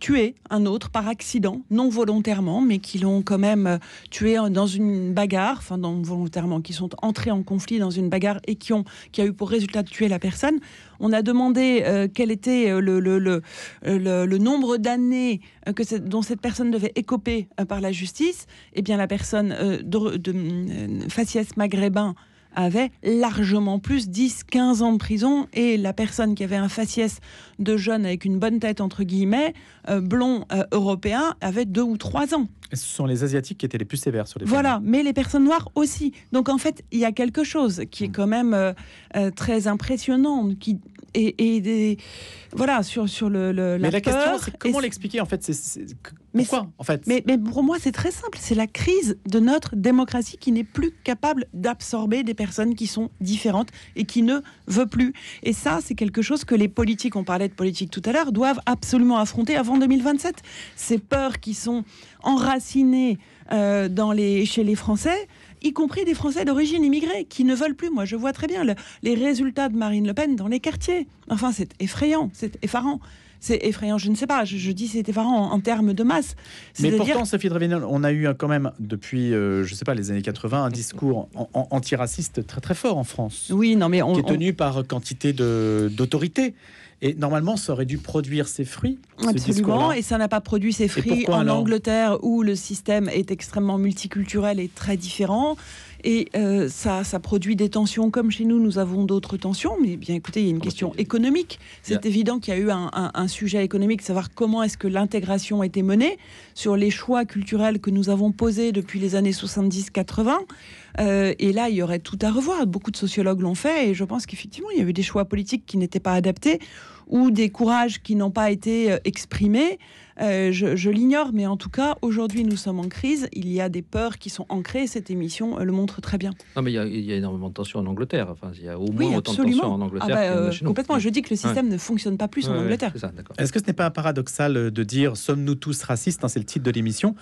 [SPEAKER 4] tué un autre par accident, non volontairement, mais qui l'ont quand même tué dans une bagarre, enfin non volontairement, qui sont entrés en conflit dans une bagarre et qui a eu pour résultat de tuer la personne. On a demandé quel était le nombre d'années dont cette personne devait écoper par la justice. Eh bien, la personne de faciès maghrébin avait largement plus, 10-15 ans de prison, et la personne qui avait un faciès de jeune avec une bonne tête, entre guillemets, blond européen, avait 2 ou 3 ans.
[SPEAKER 2] Et ce sont les Asiatiques qui étaient les plus sévères sur les
[SPEAKER 4] Voilà, mais les personnes noires aussi. Donc en fait, il y a quelque chose qui est quand même très impressionnant, voilà, sur la
[SPEAKER 2] mais la
[SPEAKER 4] peur.
[SPEAKER 2] question, c'est comment l'expliquer en fait. Pourquoi en fait
[SPEAKER 4] mais pour moi, c'est très simple. C'est la crise de notre démocratie qui n'est plus capable d'absorber des personnes qui sont différentes et qui ne veut plus. Et ça, c'est quelque chose que les politiques, on parlait de politique tout à l'heure, doivent absolument affronter avant 2027. Ces peurs qui sont enracinées chez les Français, y compris des Français d'origine immigrée qui ne veulent plus. Moi, je vois très bien les résultats de Marine Le Pen dans les quartiers. Enfin, c'est effrayant, c'est effarant. C'est effrayant, je ne sais pas, je dis c'est effarant en termes de masse.
[SPEAKER 2] Mais pourtant, Sophie Dravinel, on a eu quand même, depuis, je ne sais pas, les années 80, un discours antiraciste très très fort en France.
[SPEAKER 4] Oui, non mais
[SPEAKER 2] qui est tenu par quantité d'autorité. Et normalement, ça aurait dû produire ses fruits.
[SPEAKER 4] Absolument, et ça n'a pas produit ses fruits en Angleterre, où le système est extrêmement multiculturel et très différent. Et ça produit des tensions comme chez nous, nous avons d'autres tensions. Mais bien écoutez, il y a une question économique. C'est évident qu'il y a eu un sujet économique, savoir comment est-ce que l'intégration a été menée sur les choix culturels que nous avons posés depuis les années 70-80. Et là, il y aurait tout à revoir. Beaucoup de sociologues l'ont fait, et je pense qu'effectivement, il y a eu des choix politiques qui n'étaient pas adaptés ou des courages qui n'ont pas été exprimés. Je l'ignore, mais en tout cas, aujourd'hui, nous sommes en crise. Il y a des peurs qui sont ancrées. Cette émission le montre très bien.
[SPEAKER 5] Non, mais il y a énormément de tensions en Angleterre. Enfin, il y a au moins autant de tensions en Angleterre que chez nous.
[SPEAKER 4] Complètement. Je dis que le système ne fonctionne pas plus en Angleterre.
[SPEAKER 5] C'est ça,
[SPEAKER 2] est-ce que ce n'est pas paradoxal de dire « Sommes-nous tous racistes ?» C'est le titre de l'émission.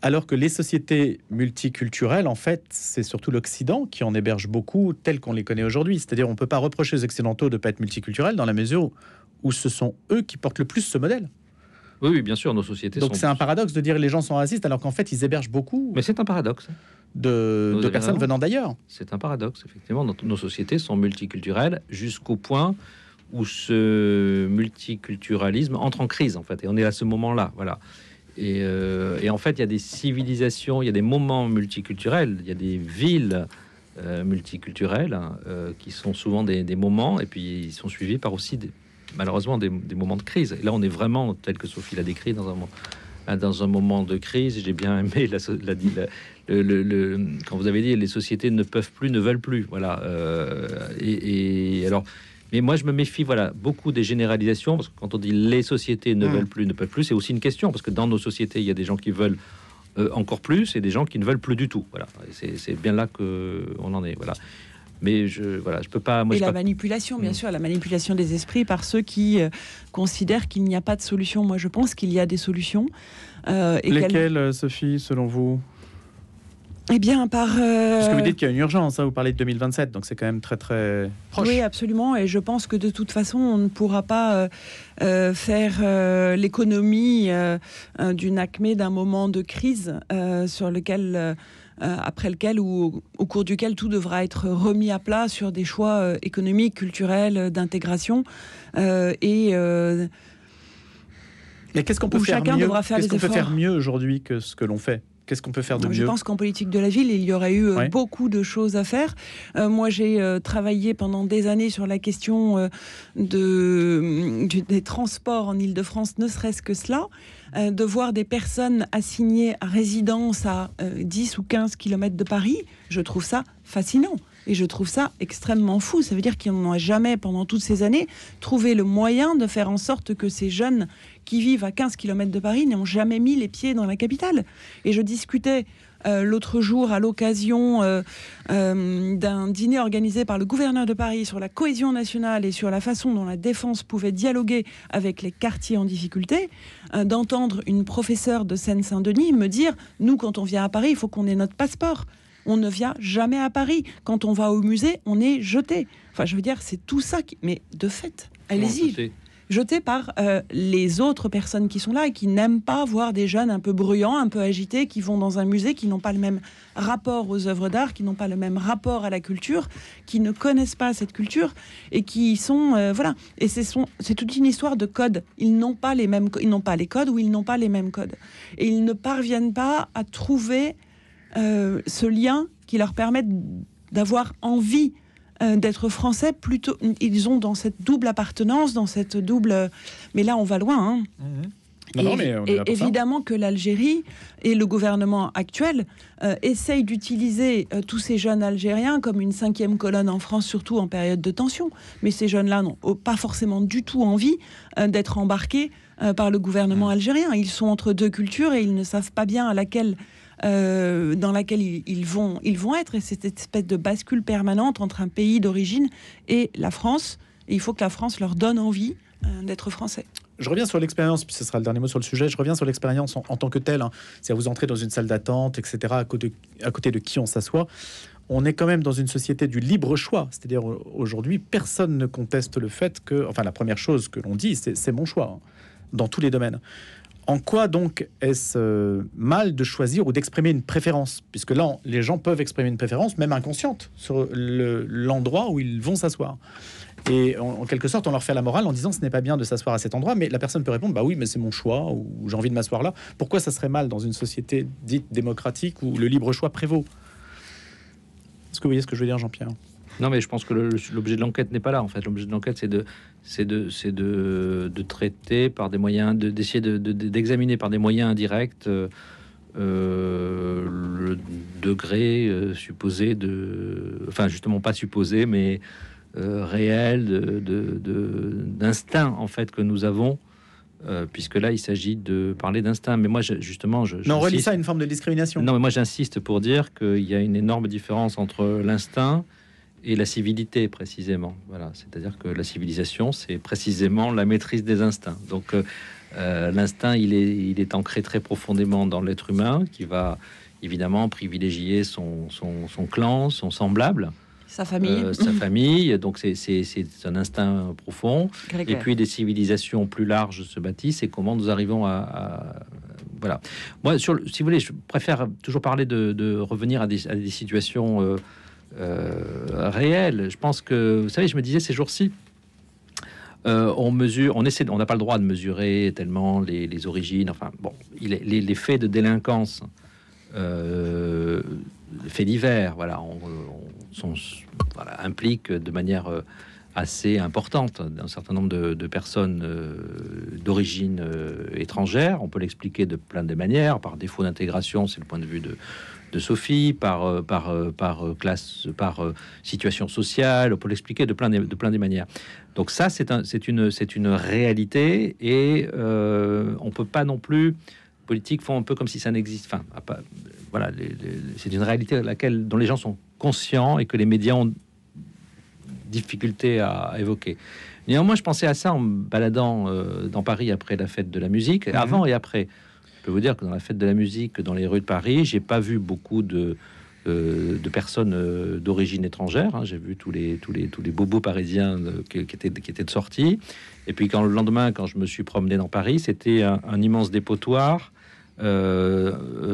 [SPEAKER 2] Alors que les sociétés multiculturelles, en fait, c'est surtout l'Occident qui en héberge beaucoup, telles qu'on les connaît aujourd'hui. C'est-à-dire, on ne peut pas reprocher aux Occidentaux de ne pas être multiculturels dans la mesure où ce sont eux qui portent le plus ce modèle.
[SPEAKER 5] Oui, bien sûr, nos sociétés
[SPEAKER 2] Donc c'est un paradoxe de dire que les gens sont racistes alors qu'en fait, ils hébergent beaucoup.
[SPEAKER 5] Mais c'est un paradoxe.
[SPEAKER 2] De personnes venant d'ailleurs.
[SPEAKER 5] C'est un paradoxe, effectivement. Nos sociétés sont multiculturelles jusqu'au point où ce multiculturalisme entre en crise, en fait. Et on est à ce moment-là, voilà. Et en fait, il y a des civilisations, il y a des moments multiculturels, il y a des villes multiculturelles qui sont souvent des moments, et puis ils sont suivis par aussi malheureusement des moments de crise. Et là, on est vraiment, tel que Sophie l'a décrit, dans un moment de crise. J'ai bien aimé quand vous avez dit les sociétés ne peuvent plus, ne veulent plus. Voilà. Et alors, mais moi, je me méfie, voilà, beaucoup des généralisations, parce que quand on dit les sociétés ne veulent plus, ne peuvent plus, c'est aussi une question, parce que dans nos sociétés, il y a des gens qui veulent encore plus et des gens qui ne veulent plus du tout. Voilà. C'est bien là qu'on en est. Voilà. Mais je peux pas. Moi,
[SPEAKER 4] manipulation, bien sûr, la manipulation des esprits par ceux qui considèrent qu'il n'y a pas de solution. Moi, je pense qu'il y a des solutions.
[SPEAKER 2] Lesquelles, Sophie, selon vous?
[SPEAKER 4] Eh bien, par...
[SPEAKER 2] Parce que vous dites qu'il y a une urgence, hein, vous parlez de 2027, donc c'est quand même très très proche.
[SPEAKER 4] Oui, absolument, et je pense que de toute façon, on ne pourra pas faire l'économie d'une acmé d'un moment de crise sur lequel... après lequel ou au cours duquel tout devra être remis à plat sur des choix économiques, culturels, d'intégration et
[SPEAKER 2] qu'est-ce qu'on peut faire
[SPEAKER 4] chacun
[SPEAKER 2] mieux?
[SPEAKER 4] Devra faire
[SPEAKER 2] qu'est-ce qu'on peut
[SPEAKER 4] efforts.
[SPEAKER 2] faire mieux aujourd'hui que ce que l'on fait? Qu'est-ce qu'on peut faire de mieux?
[SPEAKER 4] Je pense qu'en politique de la ville, il y aurait eu beaucoup de choses à faire. Moi, j'ai travaillé pendant des années sur la question des transports en Île-de-France, ne serait-ce que cela. De voir des personnes assignées à résidence à 10 ou 15 km de Paris, je trouve ça fascinant. Et je trouve ça extrêmement fou. Ça veut dire qu'ils n'ont jamais, pendant toutes ces années, trouvé le moyen de faire en sorte que ces jeunes qui vivent à 15 km de Paris n'ont jamais mis les pieds dans la capitale. Et je discutais l'autre jour à l'occasion d'un dîner organisé par le gouverneur de Paris sur la cohésion nationale et sur la façon dont la défense pouvait dialoguer avec les quartiers en difficulté, d'entendre une professeure de Seine-Saint-Denis me dire « Nous, quand on vient à Paris, il faut qu'on ait notre passeport. On ne vient jamais à Paris. Quand on va au musée, on est jeté. » Enfin, je veux dire, c'est tout ça qui... Mais de fait, allez-y. jeté par les autres personnes qui sont là et qui n'aiment pas voir des jeunes un peu bruyants, un peu agités, qui vont dans un musée, qui n'ont pas le même rapport aux œuvres d'art, qui n'ont pas le même rapport à la culture, qui ne connaissent pas cette culture et qui sont voilà. Et c'est toute une histoire de codes. Ils n'ont pas les codes ou ils n'ont pas les mêmes codes et ils ne parviennent pas à trouver ce lien qui leur permette d'avoir envie d'être français. Plutôt, ils ont dans cette double appartenance, dans cette double. Mais là, on va loin. Et évidemment que l'Algérie et le gouvernement actuel essayent d'utiliser tous ces jeunes Algériens comme une 5e colonne en France, surtout en période de tension. Mais ces jeunes-là n'ont pas forcément du tout envie d'être embarqués par le gouvernement algérien. Ils sont entre deux cultures et ils ne savent pas bien dans laquelle ils vont être. Et c'est cette espèce de bascule permanente entre un pays d'origine et la France. Et il faut que la France leur donne envie d'être français.
[SPEAKER 2] Je reviens sur l'expérience, puis ce sera le dernier mot sur le sujet. Je reviens sur l'expérience en tant que telle. C'est-à-dire, vous entrez dans une salle d'attente, etc. À côté de qui on s'assoit. On est quand même dans une société du libre choix. C'est-à-dire, aujourd'hui, personne ne conteste le fait que... Enfin, la première chose que l'on dit, c'est mon choix, dans tous les domaines. En quoi, donc, est-ce mal de choisir ou d'exprimer une préférence ? Puisque là, les gens peuvent exprimer une préférence, même inconsciente, sur l'endroit où ils vont s'asseoir. Et en quelque sorte, on leur fait la morale en disant ce n'est pas bien de s'asseoir à cet endroit, mais la personne peut répondre bah oui, mais c'est mon choix, ou j'ai envie de m'asseoir là. Pourquoi ça serait mal dans une société dite démocratique où le libre choix prévaut ? Est-ce que vous voyez ce que je veux dire, Jean-Pierre ?
[SPEAKER 5] Non, mais je pense que l'objet de l'enquête n'est pas là. En fait, l'objet de l'enquête, c'est de traiter par des moyens, d'essayer d'examiner par des moyens indirects le degré supposé enfin justement pas supposé, mais réel d'instinct en fait que nous avons, puisque là il s'agit de parler d'instinct. Mais moi justement,
[SPEAKER 2] on relie ça à une forme de discrimination.
[SPEAKER 5] Non, mais moi j'insiste pour dire qu'il y a une énorme différence entre l'instinct et la civilité précisément. Voilà, c'est-à-dire que la civilisation, c'est précisément la maîtrise des instincts. Donc l'instinct, il est ancré très profondément dans l'être humain, qui va évidemment privilégier son clan, son semblable.
[SPEAKER 4] Sa famille.
[SPEAKER 5] Sa famille, donc c'est un instinct profond. Et puis des civilisations plus larges se bâtissent. Et comment nous arrivons à voilà. Moi, si vous voulez, je préfère toujours parler de revenir à des situations réelles. Je pense que, vous savez, je me disais ces jours-ci, on n'a pas le droit de mesurer tellement les origines. Enfin, bon, les faits de délinquance, les faits divers, voilà, impliquent de manière assez importante un certain nombre de personnes d'origine étrangère. On peut l'expliquer de plein de manières, par défaut d'intégration, c'est le point de vue de Sophie, par classe, par situation sociale. On peut l'expliquer de plein de manières. Donc ça, c'est une réalité, et on peut pas non plus. Les politiques font un peu comme si ça n'existe. Enfin, voilà, c'est une réalité dont les gens sont conscients et que les médias ont difficulté à évoquer. Néanmoins, je pensais à ça en me baladant dans Paris après la fête de la musique, avant et après. Je peux vous dire que dans la fête de la musique, dans les rues de Paris, j'ai pas vu beaucoup de personnes d'origine étrangère. J'ai vu tous les bobos parisiens qui étaient de sortie. Et puis le lendemain, quand je me suis promené dans Paris, c'était un immense dépotoir, une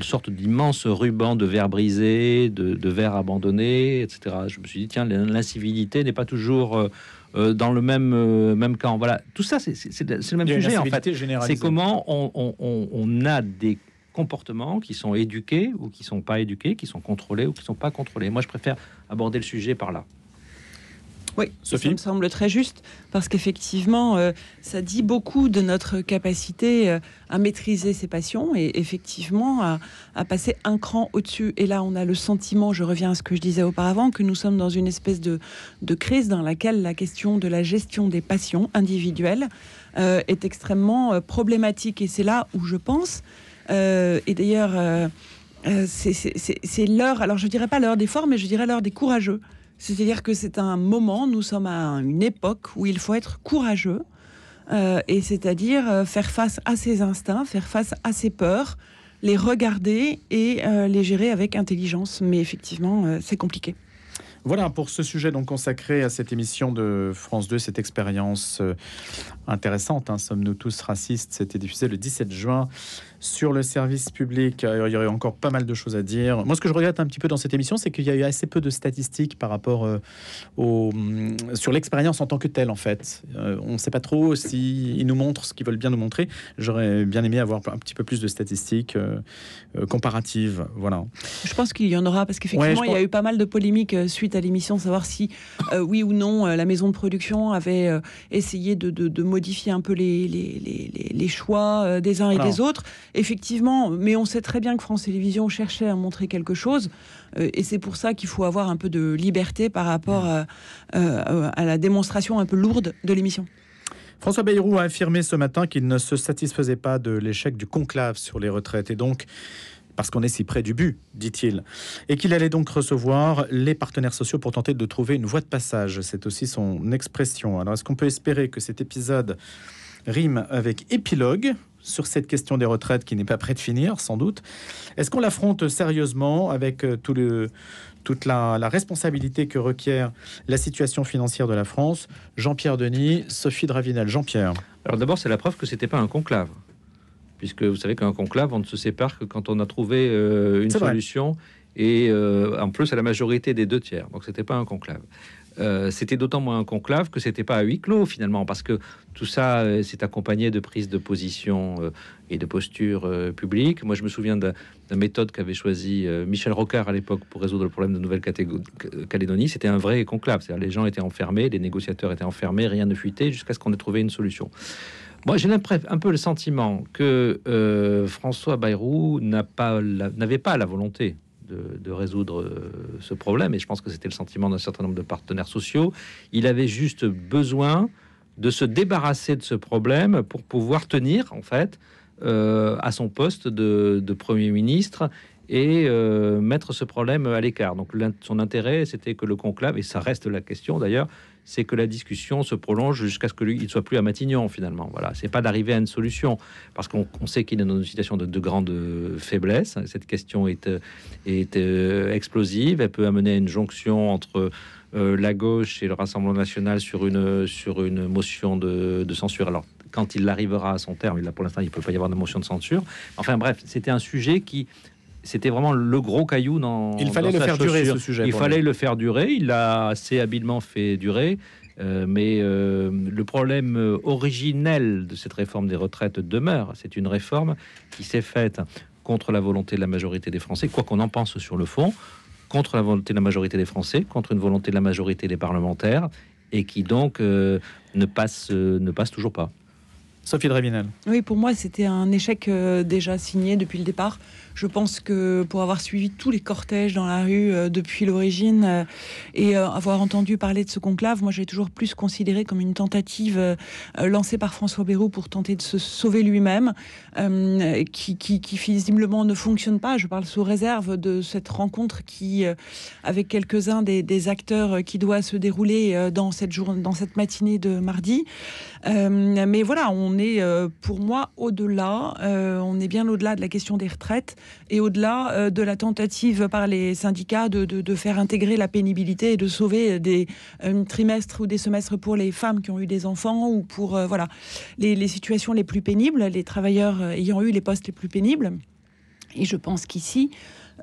[SPEAKER 5] sorte d'immense ruban de verre brisé, de verre abandonné, etc. Je me suis dit, tiens, l'incivilité n'est pas toujours dans le même camp. Voilà, tout ça, c'est le même sujet, en fait. C'est comment on a des comportements qui sont éduqués ou qui sont pas éduqués, qui sont contrôlés ou qui sont pas contrôlés. Moi, je préfère aborder le sujet par là.
[SPEAKER 4] Oui, Sophie, ça me semble très juste, parce qu'effectivement, ça dit beaucoup de notre capacité à maîtriser ses passions et effectivement à passer un cran au-dessus. Et là, on a le sentiment, je reviens à ce que je disais auparavant, que nous sommes dans une espèce de crise dans laquelle la question de la gestion des passions individuelles est extrêmement problématique. Et c'est là où je pense, et d'ailleurs, c'est l'heure, alors je dirais pas l'heure des forts, mais je dirais l'heure des courageux. C'est-à-dire que c'est un moment, nous sommes à une époque où il faut être courageux, et c'est-à-dire faire face à ses instincts, faire face à ses peurs, les regarder et les gérer avec intelligence. Mais effectivement, c'est compliqué.
[SPEAKER 2] Voilà pour ce sujet donc consacré à cette émission de France 2, cette expérience intéressante. Sommes-nous tous racistes? C'était diffusé le 17 juin sur le service public. Il y aurait encore pas mal de choses à dire. Moi, ce que je regrette un petit peu dans cette émission, c'est qu'il y a eu assez peu de statistiques par rapport sur l'expérience en tant que telle, en fait. On ne sait pas trop s'ils nous montrent ce qu'ils veulent bien nous montrer. J'aurais bien aimé avoir un petit peu plus de statistiques comparatives. Voilà.
[SPEAKER 4] Je pense qu'il y en aura, parce qu'effectivement, il y a eu pas mal de polémiques suite à l'émission, savoir si, oui ou non, la maison de production avait essayé de modifier un peu les choix des uns et des autres. Effectivement, mais on sait très bien que France Télévisions cherchait à montrer quelque chose, et c'est pour ça qu'il faut avoir un peu de liberté par rapport à la démonstration un peu lourde de l'émission.
[SPEAKER 2] François Bayrou a affirmé ce matin qu'il ne se satisfaisait pas de l'échec du conclave sur les retraites, et donc parce qu'on est si près du but, dit-il, et qu'il allait donc recevoir les partenaires sociaux pour tenter de trouver une voie de passage. C'est aussi son expression. Alors, est-ce qu'on peut espérer que cet épisode rime avec épilogue sur cette question des retraites qui n'est pas près de finir, sans doute? Est-ce qu'on l'affronte sérieusement avec toute la responsabilité que requiert la situation financière de la France? Jean-Pierre Denis, Sophie Dravinel. Jean-Pierre.
[SPEAKER 5] Alors d'abord, c'est la preuve que c'était pas un conclave. Puisque vous savez qu'un conclave, on ne se sépare que quand on a trouvé une solution, et en plus à la majorité des 2/3. Donc c'était pas un conclave. C'était d'autant moins un conclave que c'était pas à huis clos finalement, parce que tout ça s'est accompagné de prises de position et de postures publiques. Moi, je me souviens de la méthode qu'avait choisi Michel Rocard à l'époque pour résoudre le problème de Nouvelle-Calédonie. C'était un vrai conclave, c'est-à-dire les gens étaient enfermés, les négociateurs étaient enfermés, rien ne fuitait jusqu'à ce qu'on ait trouvé une solution. Moi, j'ai un peu le sentiment que François Bayrou n'avait pas la volonté de résoudre ce problème, et je pense que c'était le sentiment d'un certain nombre de partenaires sociaux. Il avait juste besoin de se débarrasser de ce problème pour pouvoir tenir, en fait, à son poste de Premier ministre et mettre ce problème à l'écart. Donc, son intérêt, c'était que le conclave, et ça reste la question d'ailleurs, c'est que la discussion se prolonge jusqu'à ce que lui, il soit plus à Matignon, finalement. Voilà, c'est pas d'arriver à une solution, parce qu'on sait qu'il est dans une situation de grande faiblesse. Cette question est explosive. Elle peut amener à une jonction entre la gauche et le Rassemblement national sur une motion de censure. Alors, quand il arrivera à son terme, pour l'instant, il peut pas y avoir de motion de censure. Enfin bref, c'était un sujet qui... C'était vraiment le gros caillou dans...
[SPEAKER 2] Il fallait le faire durer, ce sujet.
[SPEAKER 5] Il fallait le faire durer. Il l'a assez habilement fait durer. Mais le problème originel de cette réforme des retraites demeure. C'est une réforme qui s'est faite contre la volonté de la majorité des Français, quoi qu'on en pense sur le fond, contre la volonté de la majorité des Français, contre une volonté de la majorité des parlementaires, et qui donc ne passe toujours pas.
[SPEAKER 2] Sophie Dravinel.
[SPEAKER 4] Oui, pour moi, c'était un échec déjà signé depuis le départ. Je pense que pour avoir suivi tous les cortèges dans la rue depuis l'origine et avoir entendu parler de ce conclave, moi j'ai toujours plus considéré comme une tentative lancée par François Bayrou pour tenter de se sauver lui-même, qui visiblement ne fonctionne pas. Je parle sous réserve de cette rencontre qui, avec quelques-uns des acteurs qui doit se dérouler dans cette matinée de mardi. Mais voilà, on est pour moi au-delà, on est bien au-delà de la question des retraites et au-delà de la tentative par les syndicats de faire intégrer la pénibilité et de sauver des trimestres ou des semestres pour les femmes qui ont eu des enfants ou pour les situations les plus pénibles, les travailleurs ayant eu les postes les plus pénibles. Et je pense qu'ici,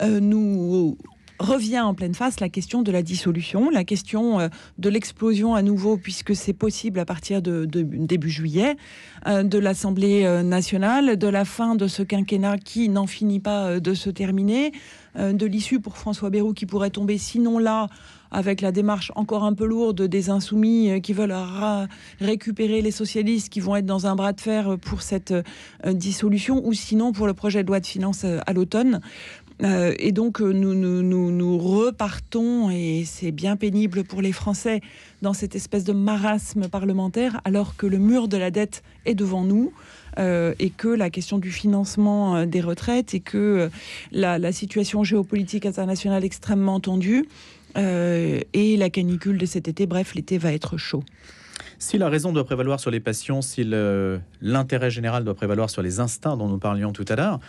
[SPEAKER 4] nous revient en pleine face la question de la dissolution, la question de l'explosion à nouveau, puisque c'est possible à partir de début juillet, de l'Assemblée nationale, de la fin de ce quinquennat qui n'en finit pas de se terminer, de l'issue pour François Bayrou qui pourrait tomber, sinon là, avec la démarche encore un peu lourde des Insoumis qui veulent récupérer les socialistes qui vont être dans un bras de fer pour cette dissolution, ou sinon pour le projet de loi de finances à l'automne. Et donc nous repartons, et c'est bien pénible pour les Français, dans cette espèce de marasme parlementaire, alors que le mur de la dette est devant nous, et que la question du financement des retraites, et que la situation géopolitique internationale extrêmement tendue, et la canicule de cet été, bref, l'été va être chaud.
[SPEAKER 2] Si la raison doit prévaloir sur les passions, si l'intérêt général doit prévaloir sur les instincts dont nous parlions tout à l'heure,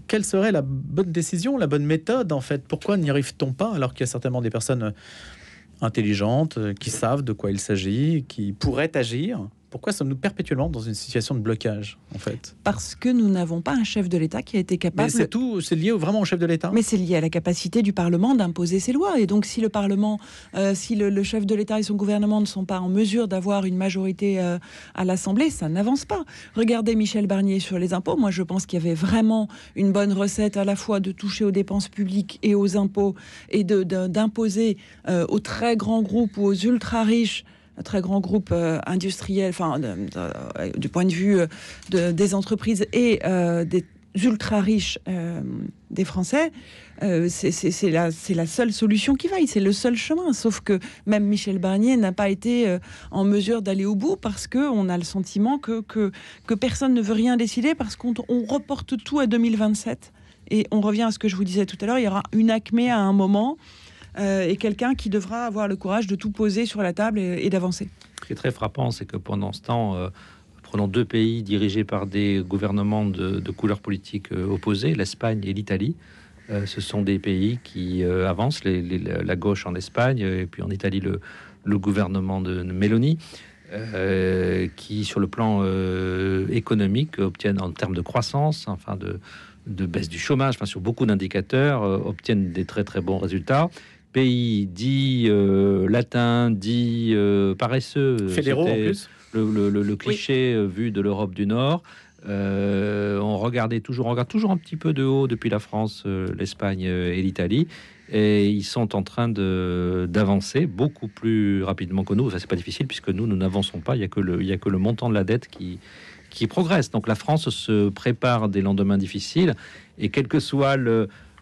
[SPEAKER 2] quelle serait la bonne décision, la bonne méthode en fait? Pourquoi n'y arrive-t-on pas alors qu'il y a certainement des personnes intelligentes, qui savent de quoi il s'agit, qui pourraient agir. Pourquoi sommes-nous perpétuellement dans une situation de blocage, en fait?
[SPEAKER 4] Parce que nous n'avons pas un chef de l'État qui a été capable...
[SPEAKER 2] Mais c'est tout, c'est lié vraiment au chef de l'État?
[SPEAKER 4] Mais c'est lié à la capacité du Parlement d'imposer ses lois. Et donc, si le Parlement, si le chef de l'État et son gouvernement ne sont pas en mesure d'avoir une majorité à l'Assemblée, ça n'avance pas. Regardez Michel Barnier sur les impôts. Moi, je pense qu'il y avait vraiment une bonne recette à la fois de toucher aux dépenses publiques et aux impôts et d'imposer aux très grands groupes ou aux ultra-riches, un très grand groupe industriel, enfin, du point de vue des entreprises et des ultra riches des Français, c'est la seule solution qui vaille, c'est le seul chemin. Sauf que même Michel Barnier n'a pas été en mesure d'aller au bout parce qu'on a le sentiment que personne ne veut rien décider parce qu'on reporte tout à 2027. Et on revient à ce que je vous disais tout à l'heure, il y aura une acmé à un moment. Et quelqu'un qui devra avoir le courage de tout poser sur la table et d'avancer.
[SPEAKER 5] Ce qui est très frappant, c'est que pendant ce temps, prenons deux pays dirigés par des gouvernements de couleurs politiques opposées, l'Espagne et l'Italie. Ce sont des pays qui avancent, la gauche en Espagne, et puis en Italie, le gouvernement de Meloni, qui, sur le plan économique, obtiennent en termes de croissance, enfin de baisse du chômage, enfin, sur beaucoup d'indicateurs, obtiennent des très très bons résultats. Pays dits latins, dits paresseux,
[SPEAKER 2] fédéraux en plus.
[SPEAKER 5] Le cliché vu de l'Europe du Nord. On regarde toujours un petit peu de haut depuis la France, l'Espagne et l'Italie, et ils sont en train d'avancer beaucoup plus rapidement que nous. Ça, c'est pas difficile puisque nous n'avançons pas. Il y a que le montant de la dette qui progresse. Donc la France se prépare des lendemains difficiles, et quel que soit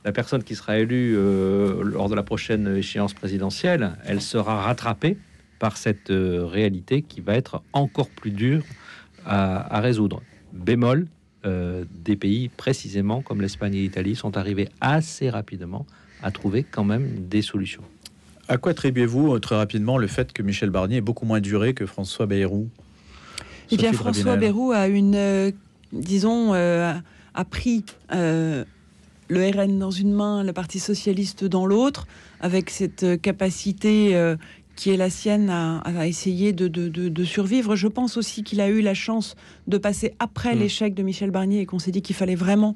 [SPEAKER 5] la personne qui sera élue lors de la prochaine échéance présidentielle, elle sera rattrapée par cette réalité qui va être encore plus dure à résoudre. Bémol, des pays précisément comme l'Espagne et l'Italie sont arrivés assez rapidement à trouver quand même des solutions.
[SPEAKER 2] À quoi attribuez-vous très rapidement le fait que Michel Barnier ait beaucoup moins duré que François Bayrou?
[SPEAKER 4] Eh bien, François Bayrou a a pris le RN dans une main, le Parti socialiste dans l'autre, avec cette capacité qui est la sienne à essayer de survivre. Je pense aussi qu'il a eu la chance de passer après l'échec de Michel Barnier et qu'on s'est dit qu'il fallait vraiment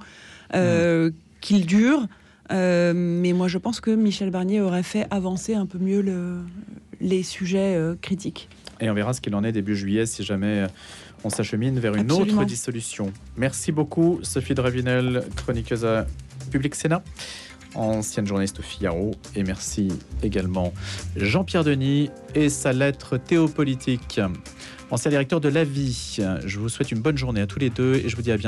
[SPEAKER 4] qu'il dure. Mais moi, je pense que Michel Barnier aurait fait avancer un peu mieux les sujets critiques.
[SPEAKER 2] Et on verra ce qu'il en est début juillet si jamais on s'achemine vers une autre dissolution. Merci beaucoup Sophie Dravinel, chroniqueuse à Public Sénat, ancienne journaliste au Figaro, et merci également Jean-Pierre Denis et sa lettre théopolitique, ancien directeur de La Vie. Je vous souhaite une bonne journée à tous les deux et je vous dis à bientôt.